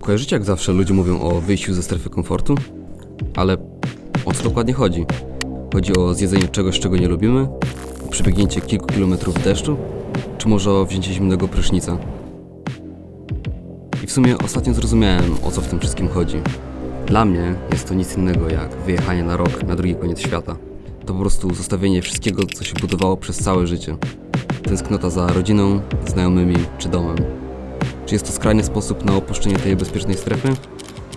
Kojarzycie, jak zawsze ludzie mówią o wyjściu ze strefy komfortu? Ale o co dokładnie chodzi? Chodzi o zjedzenie czegoś, czego nie lubimy? O przebiegnięcie kilku kilometrów w deszczu? Czy może o wzięcie zimnego prysznica? I w sumie ostatnio zrozumiałem, o co w tym wszystkim chodzi. Dla mnie jest to nic innego jak wyjechanie na rok na drugi koniec świata. To po prostu zostawienie wszystkiego, co się budowało przez całe życie. Tęsknota za rodziną, znajomymi czy domem. Czy jest to skrajny sposób na opuszczenie tej bezpiecznej strefy?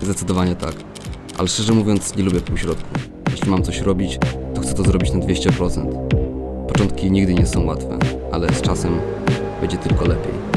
Zdecydowanie tak. Ale szczerze mówiąc, nie lubię półśrodku. Jeśli mam coś robić, to chcę to zrobić na 200%. Początki nigdy nie są łatwe, ale z czasem będzie tylko lepiej.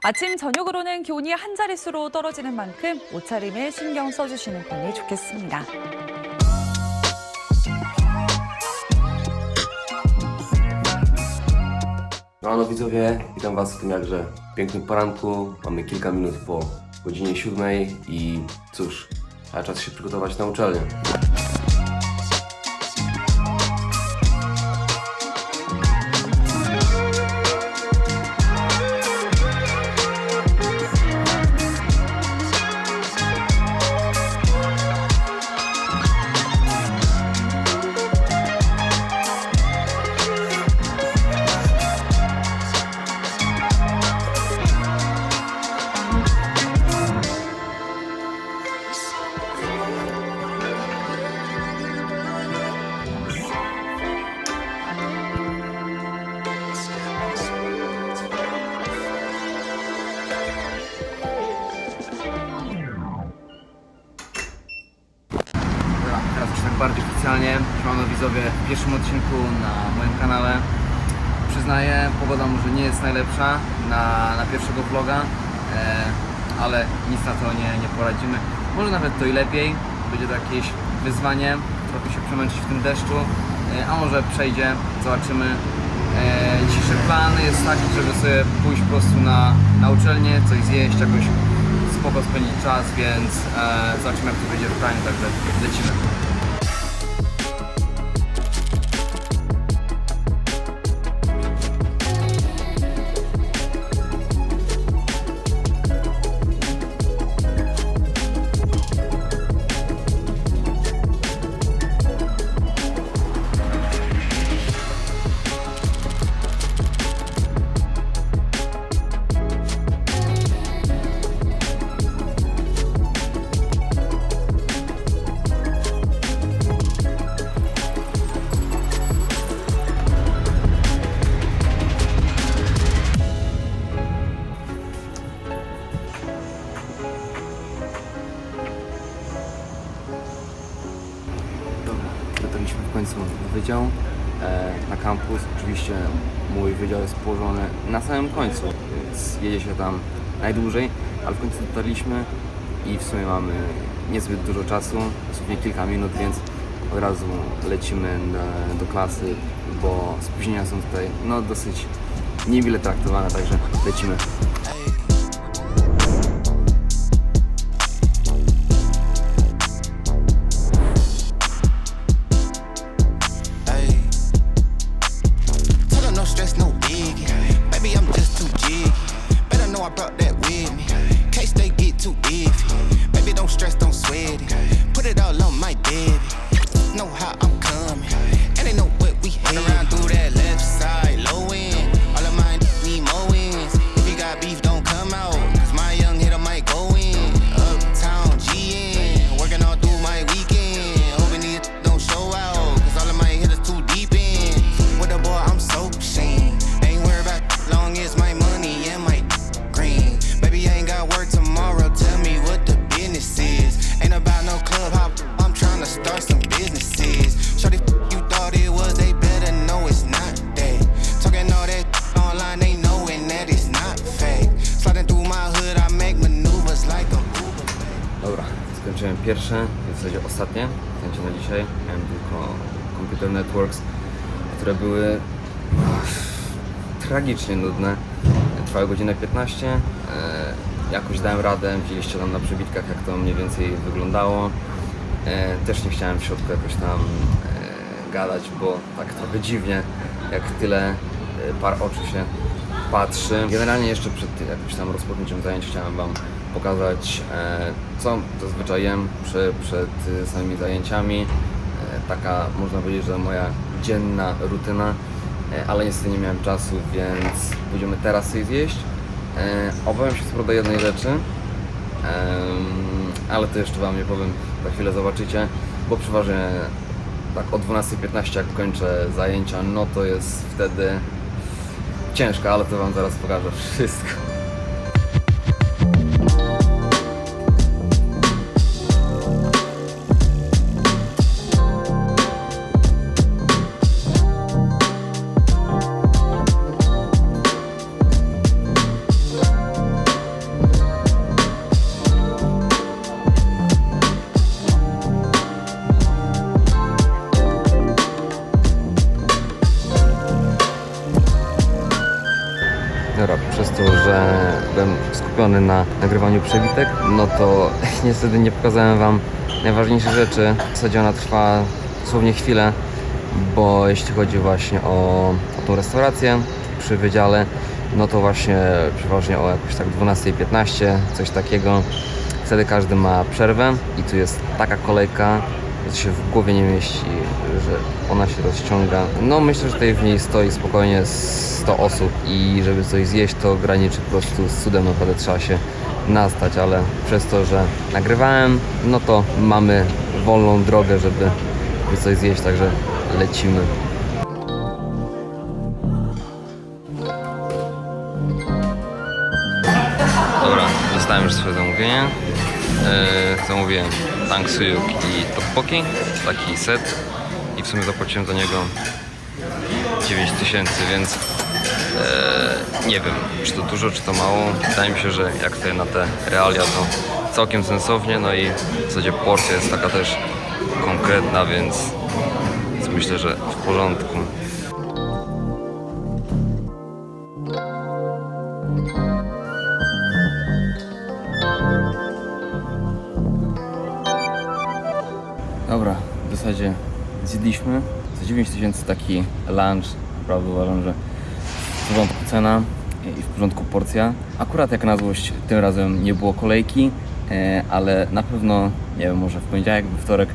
아침, 저녁으로는 기온이 한 자릿수로 떨어지는 만큼 옷차림에 신경 써주시는 편이 좋겠습니다. No widzowie, witam Was w tym jakże pięknym poranku. Mamy kilka minut po godzinie 7 i cóż, a czas się przygotować na uczelnię. Teraz już tak bardziej oficjalnie, siemano widzowie, w pierwszym odcinku na moim kanale. Przyznaję, pogoda może nie jest najlepsza na pierwszego vloga, ale nic na to nie poradzimy. Może nawet to i lepiej, będzie to jakieś wyzwanie, trochę się przemęczyć w tym deszczu, a może przejdzie, zobaczymy. Dzisiejszy plan jest taki, żeby sobie pójść po prostu na uczelnię, coś zjeść, jakoś spoko spędzić czas, więc zobaczymy, jak to wyjdzie w praniu, także lecimy. Dotarliśmy w końcu na wydział, na kampus. Oczywiście mój wydział jest położony na samym końcu, więc jedzie się tam najdłużej, ale w końcu dotarliśmy i w sumie mamy niezbyt dużo czasu, dosłownie kilka minut, więc od razu lecimy do klasy, bo spóźnienia są tutaj dosyć niemile traktowane, także lecimy. Beef don't come pierwsze, w zasadzie ostatnie zajęcia na dzisiaj. Miałem tylko Computer Networks, które były tragicznie nudne. Trwały godzinę 15. Jakoś dałem radę, widzieliście tam na przebitkach, jak to mniej więcej wyglądało. Też nie chciałem w środku jakoś tam gadać, bo tak trochę dziwnie, jak tyle par oczu się patrzy. Generalnie jeszcze przed jakimś tam rozpoczęciem zajęć chciałem Wam pokazać, co zazwyczaj jem przed samymi zajęciami. Taka, można powiedzieć, że moja dzienna rutyna, ale niestety nie miałem czasu, więc pójdziemy teraz coś zjeść. Obawiam się co do jednej rzeczy, ale to jeszcze Wam nie powiem, za chwilę zobaczycie, bo przeważnie tak o 12:15 jak kończę zajęcia, no to jest wtedy ciężko, ale to Wam zaraz pokażę wszystko. Dobra, przez to, że byłem skupiony na nagrywaniu przebitek, no to niestety nie pokazałem Wam najważniejszych rzeczy. W zasadzie ona trwa dosłownie chwilę, bo jeśli chodzi właśnie o tą restaurację przy wydziale, no to właśnie przeważnie o jakoś tak 12:15, coś takiego. Wtedy każdy ma przerwę i tu jest taka kolejka, że to się w głowie nie mieści, że ona się rozciąga. No myślę, że tutaj w niej stoi spokojnie 100 osób i żeby coś zjeść, to graniczy po prostu z cudem, naprawdę trzeba się nastać, ale przez to, że nagrywałem, no to mamy wolną drogę, żeby coś zjeść, także lecimy. Dobra, dostałem już swoje zamówienie. Zamówiłem 탕수육 i tteokbokki, taki set, i w sumie zapłaciłem za niego 9000, więc nie wiem, czy to dużo, czy to mało. Wydaje mi się, że jak tutaj na te realia, to całkiem sensownie, no i w zasadzie porcja jest taka też konkretna, więc myślę, że w porządku. Dobra, w zasadzie zjedliśmy za 9000 taki lunch. Naprawdę uważam, że w porządku cena i w porządku porcja. Akurat jak na złość tym razem nie było kolejki, ale na pewno, nie wiem, może w poniedziałek, we wtorek,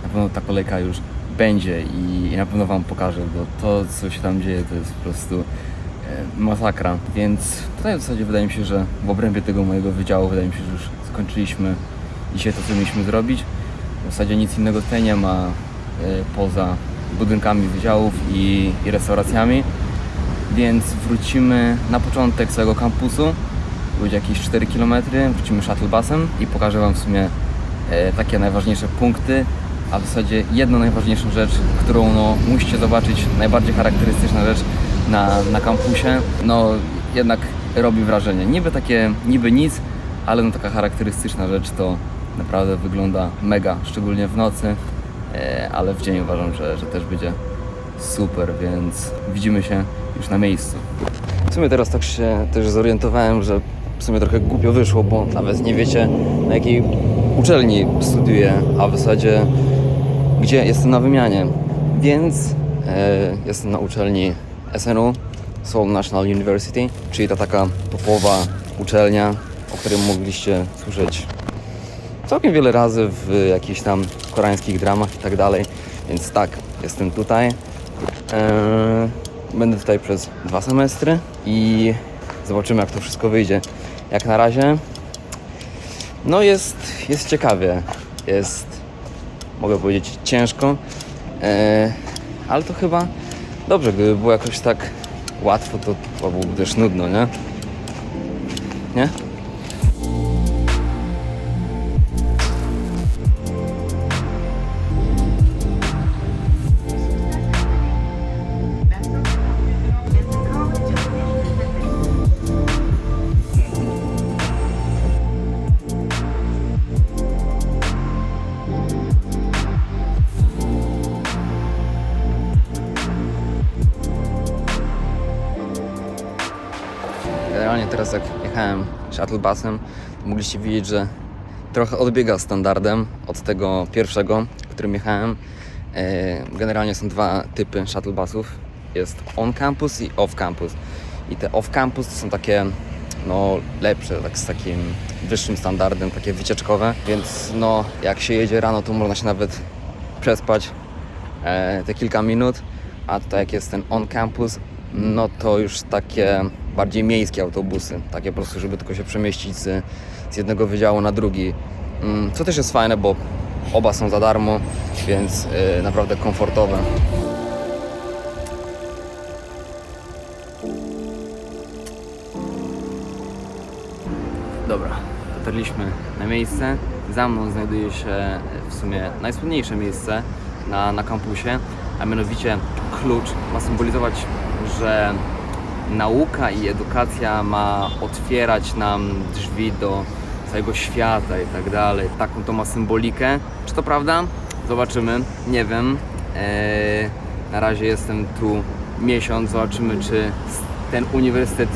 na pewno ta kolejka już będzie i na pewno Wam pokażę, bo to, co się tam dzieje, to jest po prostu masakra. Więc tutaj w zasadzie wydaje mi się, że w obrębie tego mojego wydziału wydaje mi się, że już skończyliśmy dzisiaj to, co mieliśmy zrobić. W zasadzie nic innego tutaj nie ma poza budynkami wydziałów i restauracjami, więc wrócimy na początek całego kampusu, to będzie jakieś 4 km, wrócimy shuttlebusem i pokażę Wam w sumie takie najważniejsze punkty, a w zasadzie jedną najważniejszą rzecz, którą musicie zobaczyć, najbardziej charakterystyczna rzecz na kampusie, no jednak robi wrażenie. Niby nic, ale no taka charakterystyczna rzecz to naprawdę wygląda mega, szczególnie w nocy, ale w dzień uważam, że też będzie super, więc widzimy się już na miejscu. W sumie teraz tak się też zorientowałem, że w sumie trochę głupio wyszło, bo nawet nie wiecie, na jakiej uczelni studiuję, a w zasadzie gdzie jestem na wymianie. Więc jestem na uczelni SNU, Seoul National University, czyli ta taka topowa uczelnia, o której mogliście słyszeć całkiem wiele razy w jakichś tam koreańskich dramach i tak dalej. Więc tak, jestem tutaj. Będę tutaj przez 2 semestry i zobaczymy, jak to wszystko wyjdzie. Jak na razie, no jest ciekawie, jest, mogę powiedzieć, ciężko, ale to chyba dobrze. Gdyby było jakoś tak łatwo, to byłoby też nudno, nie? Nie? Generalnie teraz jak jechałem shuttlebusem, to mogliście widzieć, że trochę odbiega standardem od tego pierwszego, którym jechałem. Generalnie są dwa typy shuttlebusów. Jest on-campus i off-campus. I te off-campus to są takie no, lepsze, tak z takim wyższym standardem, takie wycieczkowe. Więc no, jak się jedzie rano, to można się nawet przespać te kilka minut. A tutaj jak jest ten on-campus, no to już takie bardziej miejskie autobusy. Takie po prostu, żeby tylko się przemieścić z jednego wydziału na drugi. Co też jest fajne, bo oba są za darmo, więc naprawdę komfortowe. Dobra, dotarliśmy na miejsce. Za mną znajduje się w sumie najsłynniejsze miejsce na kampusie, a mianowicie klucz ma symbolizować, że nauka i edukacja ma otwierać nam drzwi do całego świata i tak dalej. Taką to ma symbolikę. Czy to prawda? Zobaczymy. Nie wiem. Na razie jestem tu miesiąc. Zobaczymy, czy ten uniwersytet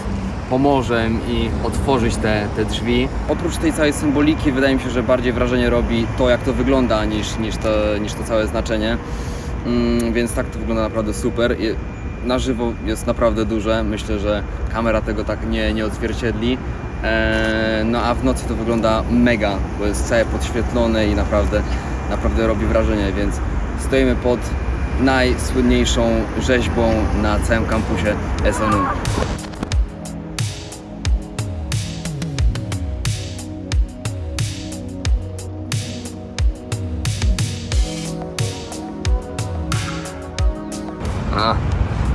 pomoże mi otworzyć te drzwi. Oprócz tej całej symboliki wydaje mi się, że bardziej wrażenie robi to, jak to wygląda, niż to całe znaczenie. Więc tak to wygląda naprawdę super. Na żywo jest naprawdę duże. Myślę, że kamera tego tak nie odzwierciedli. No a w nocy to wygląda mega, bo jest całe podświetlone i naprawdę robi wrażenie, więc stoimy pod najsłynniejszą rzeźbą na całym kampusie SNU. A,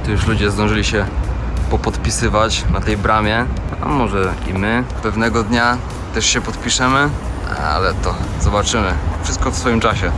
tu już ludzie zdążyli się popodpisywać na tej bramie, a może i my pewnego dnia też się podpiszemy, ale to zobaczymy. Wszystko w swoim czasie.